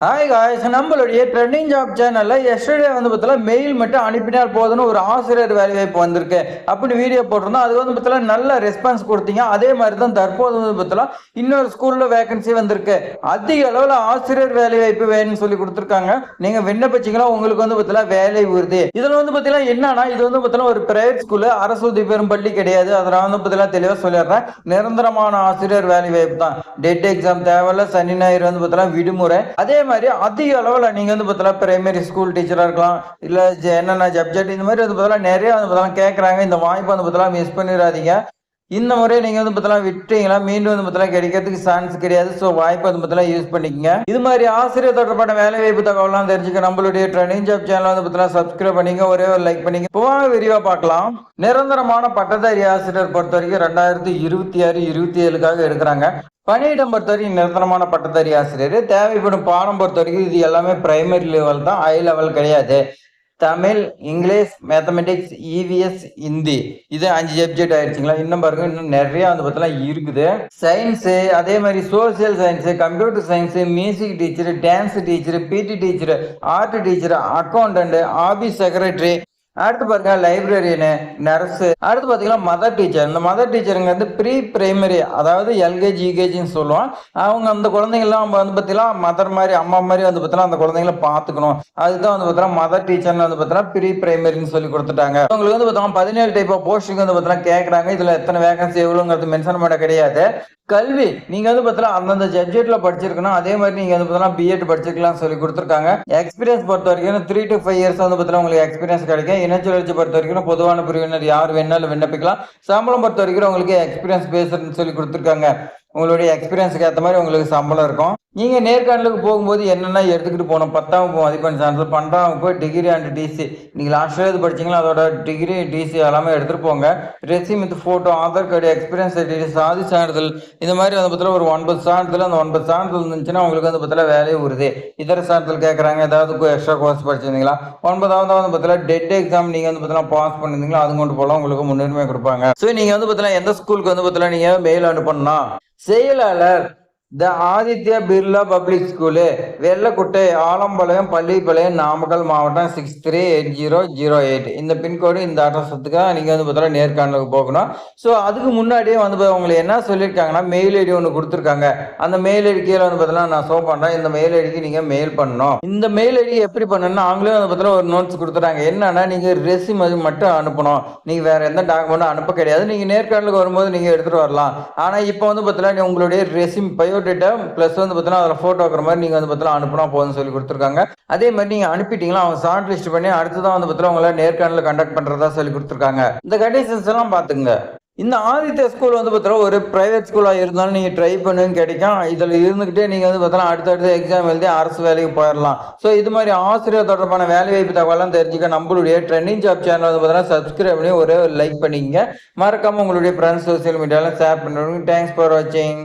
Hi guys, நம்மளுடைய trending job சேனல்ல yesterday வந்து பார்த்தீங்கன்னா மெயில் மட்டும் அனுப்பினால் போதுன்னு ஒரு ஆசிரியர் வேலை வாய்ப்பு வந்திருக்கு அப்படின்னு வீடியோ போட்டிருந்தோம். அது வந்து பார்த்தீங்கன்னா நல்ல ரெஸ்பான்ஸ் கொடுத்தீங்க. அதே மாதிரி தான் தற்போது வந்து பார்த்தீங்கன்னா இன்னொரு ஸ்கூல்ல வேகன்சி வந்திருக்கு. அதிக அளவில் ஆசிரியர் வேலை வாய்ப்பு வேணும்னு சொல்லி கொடுத்துருக்காங்க. நீங்க விண்ணப்பிச்சீங்களா உங்களுக்கு வந்து பார்த்தீங்கன்னா வேலை உறுதி. இதுல வந்து பார்த்தீங்கன்னா என்னன்னா, இது வந்து பார்த்தீங்கன்னா ஒரு பிரைவேட் ஸ்கூலு, அரசு உதவி பெறும் பள்ளி கிடையாது. அதனால வந்து பார்த்தீங்கன்னா தெளிவாக சொல்லிடுறேன். நிரந்தரமான ஆசிரியர் வேலை வாய்ப்பு தான். டெட் எக்ஸாம் தேவையில்ல. சனி ஞாயிறு வந்து பார்த்தீங்கன்னா விடுமுறை. அதே மாதிரி அதிக அளவில் நீங்கள் வந்து பார்த்தீங்கன்னா பிரைமரி ஸ்கூல் டீச்சராக இருக்கலாம், இல்லை என்னென்ன சப்ஜெக்ட் இந்த மாதிரி வந்து பார்த்தீங்கன்னா நிறைய வந்து பார்த்தீங்கன்னா கேட்குறாங்க. இந்த வாய்ப்பை வந்து பார்த்தீங்கன்னா மிஸ் பண்ணிடாதீங்க. இந்த முறை நீங்கள் வந்து பார்த்தீங்கன்னா விட்டீங்களா மீண்டும் வந்து பார்த்தீங்கன்னா கிடைக்கிறதுக்கு சான்ஸ் கிடையாது. ஸோ வாய்ப்பை வந்து பார்த்தீங்கன்னா யூஸ் பண்ணிக்கங்க. இது மாதிரி ஆசிரியர் தொடர்பான வேலை வாய்ப்பு தகவலாம் தெரிஞ்சுக்க நம்மளுடைய ட்ரெண்டிங் ஜாப் சேனல் வந்து பார்த்தீங்கன்னா சப்ஸ்கிரைப் பண்ணிங்க, ஒரே ஒரு லைக் பண்ணிங்க. இப்போ விரிவாக பார்க்கலாம். நிரந்தரமான பட்டதாரி ஆசிரியர் பொறுத்த வரைக்கும் 2026-27க்காக எடுக்கிறாங்க. பணியிடம் பொறுத்த வரைக்கும் நிரந்தரமான பட்டதாரி ஆசிரியர் தேவைப்படும் பாடம் பொறுத்த வரைக்கும் இது எல்லாமே பிரைமரி லெவல் தான், ஹை லெவல் கிடையாது. Tamil, English, mathematics, EVS, Hindi, இது 5 சப்ஜெக்ட் ஆயிடுச்சுங்களா. இன்னும் பாருங்க, இன்னும் நிறைய வந்து பார்த்தீங்கன்னா இருக்குது. சயின்ஸு, அதே மாதிரி social science, computer science, music teacher, dance teacher, பிடி teacher, art teacher, accountant, office secretary, அடுத்து பாருங்க லைப்ரரியனு, நர்ஸு, அடுத்து பார்த்தீங்கன்னா மதர் டீச்சர். இந்த மதர் டீச்சருங்க வந்து ப்ரீ பிரைமரி, அதாவது எல்கேஜி யூகேஜின்னு சொல்லுவோம். அவங்க அந்த குழந்தைங்கள்லாம் வந்து பார்த்தீங்கன்னா மதர் மாதிரி, அம்மா மாதிரி வந்து பார்த்தீங்கன்னா அந்த குழந்தைங்கள பார்த்துக்கணும். அதுதான் வந்து பார்த்தீங்கன்னா மதர் டீச்சர்னு வந்து பார்த்தீங்கன்னா ப்ரீ பிரைமரின்னு சொல்லி கொடுத்துட்டாங்க. உங்களுக்கு வந்து பார்த்தீங்கன்னா 17 டைப் ஆஃப் போஸ்டிங் வந்து பார்த்தீங்கன்னா கேட்குறாங்க. இதில் எத்தனை வேகன்சி எவ்வளோங்கிறது மென்ஷன் பண்ண கிடையாது. கல்வி நீங்க வந்து பார்த்தீங்கன்னா அந்தந்த சப்ஜெக்ட்ல படிச்சிருக்கணும். அதே மாதிரி நீங்க வந்து பார்த்தீங்கன்னா பிஎட் படிச்சிருக்கலாம் சொல்லி கொடுத்துருக்காங்க. எக்ஸ்பீரியன்ஸ் பொறுத்த வரைக்கும் 3 to 5 இயர்ஸ் வந்து பார்த்தீங்கன்னா உங்களுக்கு எக்ஸ்பீரியன்ஸ் கிடைக்கும். இனச்சுழற்சி பொறுத்த வரைக்கும் பொதுவான பிரிவினர் யார் வேணாலும் விண்ணப்பிக்கலாம். சம்பளம் பொறுத்த வரைக்கும் உங்களுக்கு எக்ஸ்பீரியன்ஸ் பேசுறதுன்னு சொல்லி கொடுத்துருக்காங்க. உங்களுடைய எக்ஸ்பீரியன்ஸுக்கு ஏற்ற மாதிரி உங்களுக்கு சம்பளம் இருக்கும். நீங்க நேர்காணலுக்கு போகும்போது என்னென்ன எடுத்துக்கிட்டு போகணும்? 10ஆம் வகுப்பு மதிப்பெண் சான்றிதழ், 12ஆம் வகுப்பு டிகிரி அண்ட் டிசி, நீங்க லாஸ்ட் இயர் படிச்சீங்களா அதோட டிகிரி டிசி எல்லாமே எடுத்துட்டு போங்க. Resume with photo, Aadhaar card, experience certificate, சாதி சான்றிதழ், இந்த மாதிரி வந்து பார்த்தீங்கன்னா ஒரு 9 சான்றிதழ். அந்த 9 சான்றிதழ் இருந்துச்சுன்னா உங்களுக்கு வந்து பார்த்தீங்கன்னா வேலையை உறுதி. இதர சான்றிதழ் கேட்குறாங்க. ஏதாவது எக்ஸ்ட்ரா கோர்ஸ் படிச்சிருந்தீங்களா? 9வது வந்து பார்த்தீங்கன்னா டெட் எக்ஸாம் நீங்க வந்து பார்த்தீங்கன்னா பாஸ் பண்ணிருந்தீங்களா, அது கொண்டு போகலாம், உங்களுக்கு முன்னுரிமை கொடுப்பாங்க. ஸோ நீங்க வந்து பார்த்தீங்கன்னா எந்த ஸ்கூலுக்கு வந்து பார்த்தீங்கன்னா நீங்க மெயில் அனுப்பணும்னா, செயலாளர் த ஆதித்யா பிர்லா பப்ளிக் ஸ்கூலு, வெள்ளக்குட்டை, ஆலம்பாளையம், பள்ளிப்பாளையம், நாமக்கல் மாவட்டம் 638008. இந்த பின்கோடு, இந்த அட்ரஸத்துக்காக நீங்கள் வந்து பார்த்தீங்கன்னா நேர்காணலுக்கு போகணும். ஸோ அதுக்கு முன்னாடியே வந்து உங்களுக்கு என்ன சொல்லியிருக்காங்கன்னா மெயில் ஐடி ஒன்று கொடுத்துருக்காங்க. அந்த மெயில் ஐடி கீழே வந்து பார்த்தீங்கன்னா நான் ஷோ பண்ணுறேன். இந்த மெயில் ஐடிக்கு நீங்கள் மெயில் பண்ணணும். இந்த மெயில் ஐடி எப்படி பண்ணணும்னா அவங்களே வந்து பார்த்தீங்கன்னா ஒரு நோட்ஸ் கொடுத்துறாங்க. என்னன்னா நீங்கள் ரெஸ்யூம் அது மட்டும் அனுப்பணும். நீங்கள் வேறு எந்த டாக்குமெண்ட்டும் அனுப்ப கிடையாது. நீங்கள் நேர்காணலுக்கு வரும்போது நீங்கள் எடுத்துகிட்டு வரலாம். ஆனால் இப்போ வந்து பார்த்தீங்கன்னா உங்களுடைய ரெஸ்யூம் பயோடேட்டா பிளஸ் வந்து பார்த்தீங்கன்னா அதில் ஃபோட்டோ வைக்கிற மாதிரி நீங்கள் வந்து பார்த்தீங்கன்னா அனுப்பினா போதும்னு சொல்லி கொடுத்துருக்காங்க. அதே மாதிரி நீங்கள் அனுப்பிட்டீங்களா அவங்க ஷார்ட் லிஸ்ட் பண்ணி அடுத்ததான் வந்து பார்த்தீங்கன்னா உங்களை நேர்காணலில் கண்டக்ட் பண்ணுறதா சொல்லி கொடுத்துருக்காங்க. இந்த கண்டிஷன்ஸ் எல்லாம் பார்த்துங்க. இந்த ஆதித்ய ஸ்கூல் வந்து பார்த்தீங்கன்னா ஒரு பிரைவேட் ஸ்கூலாக இருந்தாலும் நீங்கள் ட்ரை பண்ணுன்னு கிடைக்கும். இதில் இருந்துக்கிட்டே நீங்கள் வந்து பார்த்தீங்கன்னா அடுத்தடுத்து எக்ஸாம் எழுதி அரசு வேலைக்கு போயிடலாம். ஸோ இது மாதிரி ஆசிரியர் தொடர்பான வேலை வாய்ப்பு தகவலாம் தெரிஞ்சுக்க நம்மளுடைய ட்ரெண்டிங் ஜாப் சேனல் வந்து பார்த்தீங்கன்னா சப்ஸ்கிரைப் பண்ணி ஒரே ஒரு லைக் பண்ணிக்கங்க. மறக்காமல் உங்களுடைய ஃப்ரெண்ட்ஸ் சோசியல் மீடியாவில் ஷேர் பண்ணுறவங்க. தேங்க்ஸ் ஃபார் வாட்சிங்.